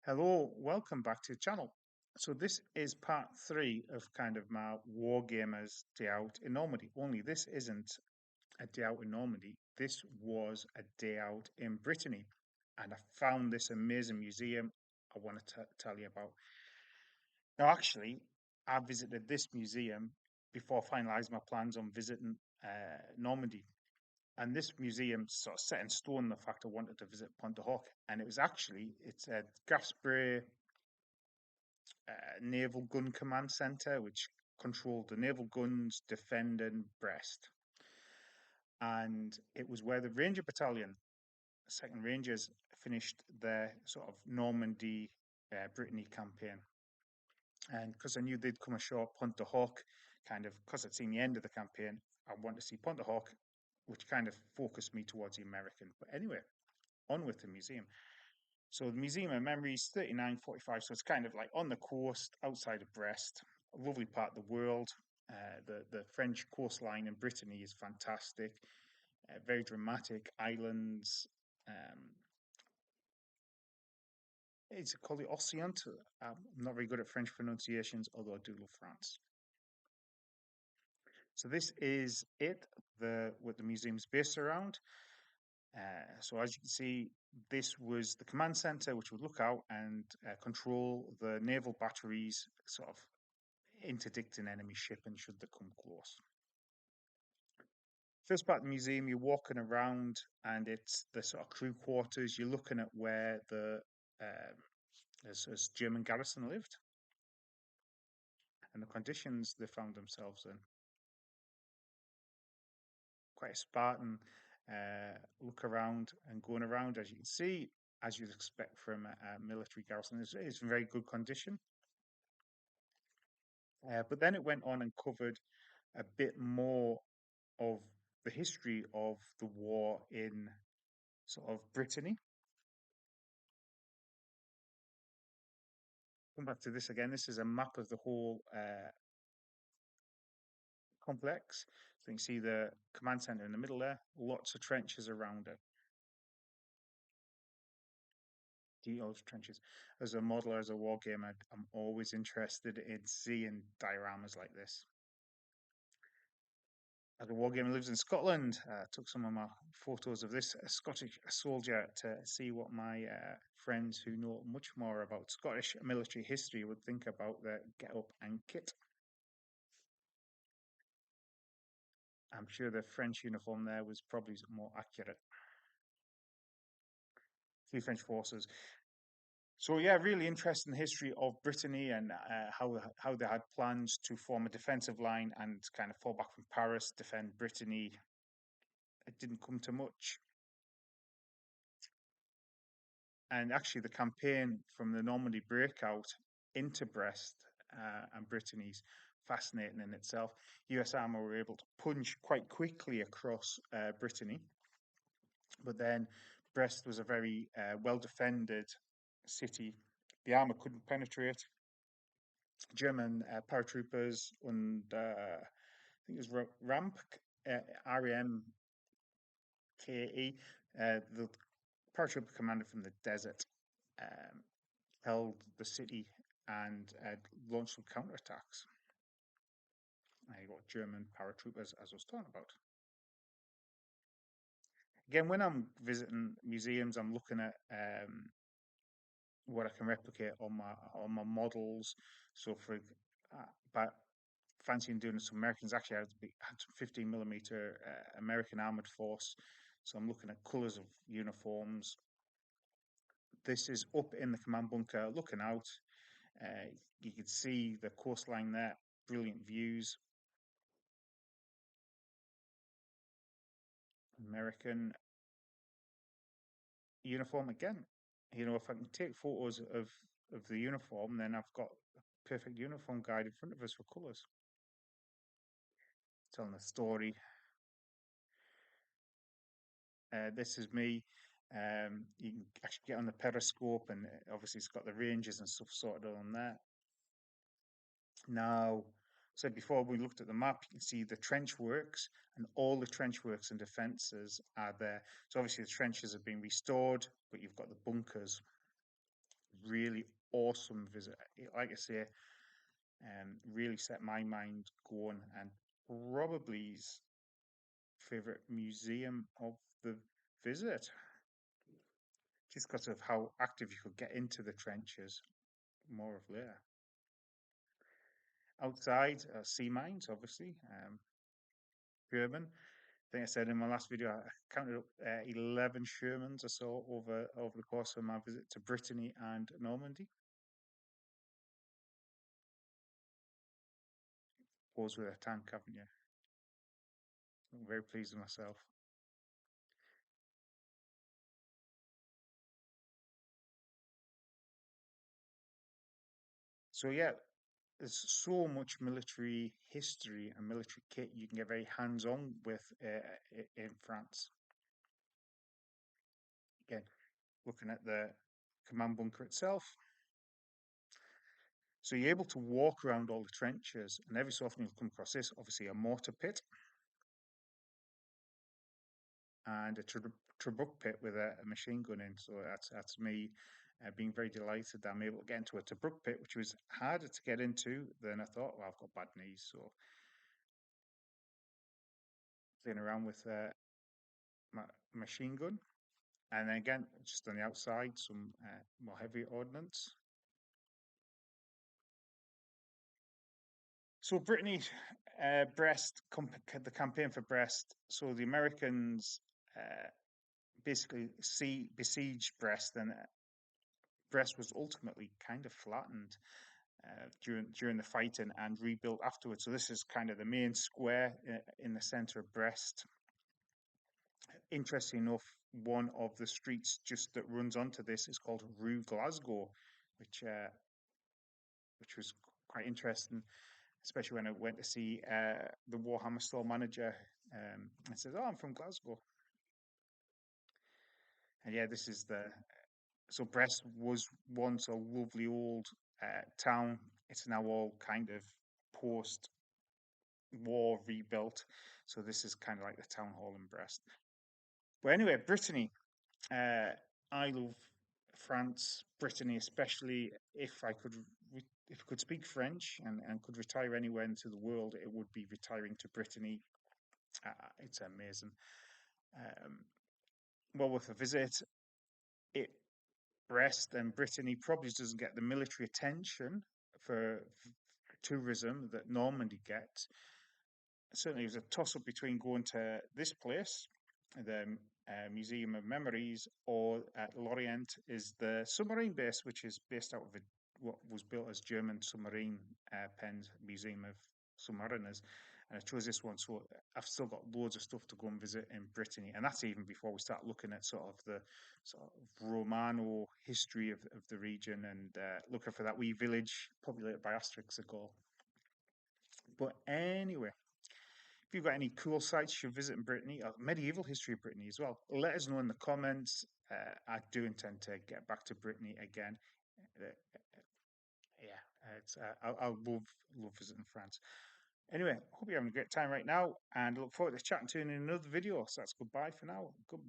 Hello, welcome back to the channel. So this is part three of kind of my wargamers day out in Normandy. Only this isn't a day out in Normandy. This was a day out in Brittany, and I found this amazing museum I want to tell you about. Now, actually, I visited this museum before finalising my plans on visiting Normandy. And this museum sort of set in stone the fact I wanted to visit Pont de Hoc, and it's a Graf Spey Naval Gun Command Center, which controlled the naval guns defending Brest. And it was where the Ranger Battalion, 2nd Rangers, finished their sort of Normandy, Brittany campaign. And because I knew they'd come ashore at Pont de Hoc, kind of because I'd seen the end of the campaign, I wanted to see Pont de Hoc, which kind of focused me towards the American. But anyway, on with the museum. So the Museum of Memories, 3945. So it's kind of like on the coast outside of Brest, a lovely part of the world. The French coastline in Brittany is fantastic, very dramatic islands. Um, it's called the Océan. I'm not very good at French pronunciations, although I do love France. So this is it, what the museum's based around. So as you can see, this was the command center, which would look out and control the naval batteries, sort of interdicting enemy shipping should they come close. First part of the museum, you're walking around, and it's the sort of crew quarters. You're looking at where the as German garrison lived and the conditions they found themselves in. Quite a Spartan look around and going around, as you can see, as you'd expect from a military garrison. It's in very good condition. But then it went on and covered a bit more of the history of the war in sort of Brittany. Come back to this again. This is a map of the whole complex. So you can see the command center in the middle there, lots of trenches around it. Detailed trenches. As a modeler, as a war gamer, I'm always interested in seeing dioramas like this. As a war gamer lives in Scotland, took some of my photos of this Scottish soldier to see what my friends who know much more about Scottish military history would think about the get-up and kit. I'm sure the French uniform there was probably more accurate. Three French forces. So yeah, really interesting history of Brittany and how they had plans to form a defensive line and kind of fall back from Paris, defend Brittany. It didn't come to much. And actually, the campaign from the Normandy breakout into Brest and Brittany's fascinating in itself. US Army were able to punch quite quickly across Brittany, but then Brest was a very well defended city. The armor couldn't penetrate. German paratroopers and I think it was RAMP, REMKE, the paratrooper commander from the desert, um, held the city and launched some counterattacks. You got German paratroopers, as I was talking about. Again, when I'm visiting museums, I'm looking at what I can replicate on my models. So but fancying doing some Americans, actually I had some 15mm American armored force. So I'm looking at colours of uniforms. This is up in the command bunker, looking out. You can see the coastline there, brilliant views. American uniform again. If I can take photos of the uniform, then I've got a perfect uniform guide in front of us for colours. Telling a story. This is me. You can actually get on the periscope, and obviously it's got the ranges and stuff sorted on there. Now, so before we looked at the map, you can see the trench works, and all the trench works and defences are there. So obviously the trenches have been restored, but you've got the bunkers. really awesome visit. Like I say, really set my mind going, and probably his favorite museum of the visit, just because of how active you could get into the trenches. More of later. Outside, sea mines, obviously. German. I think I said in my last video, I counted up 11 Shermans or so over the course of my visit to Brittany and Normandy. Goes with a tank, haven't you? I'm very pleased with myself. So yeah, there's so much military history and military kit you can get very hands-on with in France. Again, looking at the command bunker itself. So you're able to walk around all the trenches, and every so often you'll come across this, obviously a mortar pit and a Trabuc pit with a machine gun in. So that's me being very delighted that I'm able to get into a Trabuc pit, which was harder to get into than I thought. Well, I've got bad knees, so playing around with my machine gun. And then again, just on the outside, some more heavy ordnance. So Brittany, Brest, the campaign for Brest. So the Americans basically besieged Brest, and Brest was ultimately kind of flattened during the fighting and rebuilt afterwards. So this is kind of the main square in the center of Brest. Interesting enough, one of the streets just that runs onto this is called Rue Glasgow, which which was quite interesting, especially when I went to see the Warhammer store manager. I said, "Oh, I'm from Glasgow," and yeah, this is the so Brest was once a lovely old town. It's now all kind of post-war rebuilt. So this is kind of like the town hall in Brest. But anyway, Brittany. Uh, I love France, Brittany, especially if I could. If I could speak French and could retire anywhere into the world, it would be retiring to Brittany. It's amazing. Um, well, with a visit, it Brest and Brittany probably doesn't get the military attention for tourism that Normandy gets. Certainly, it was a toss up between going to this place, the Museum of Memories, or at Lorient is the submarine base, which is based out of what was built as German submarine pens, Museum of Submariners. And I chose this one, so I've still got loads of stuff to go and visit in Brittany, and that's even before we start looking at sort of the sort of Romano history of the region and looking for that wee village populated by Asterix ago. But anyway, if you've got any cool sites you should visit in Brittany, or medieval history of Brittany as well, let us know in the comments. I do intend to get back to Brittany again. Uh, yeah, I love visiting France. Anyway, hope you're having a great time right now, and look forward to chatting to you in another video. So that's goodbye for now. Goodbye.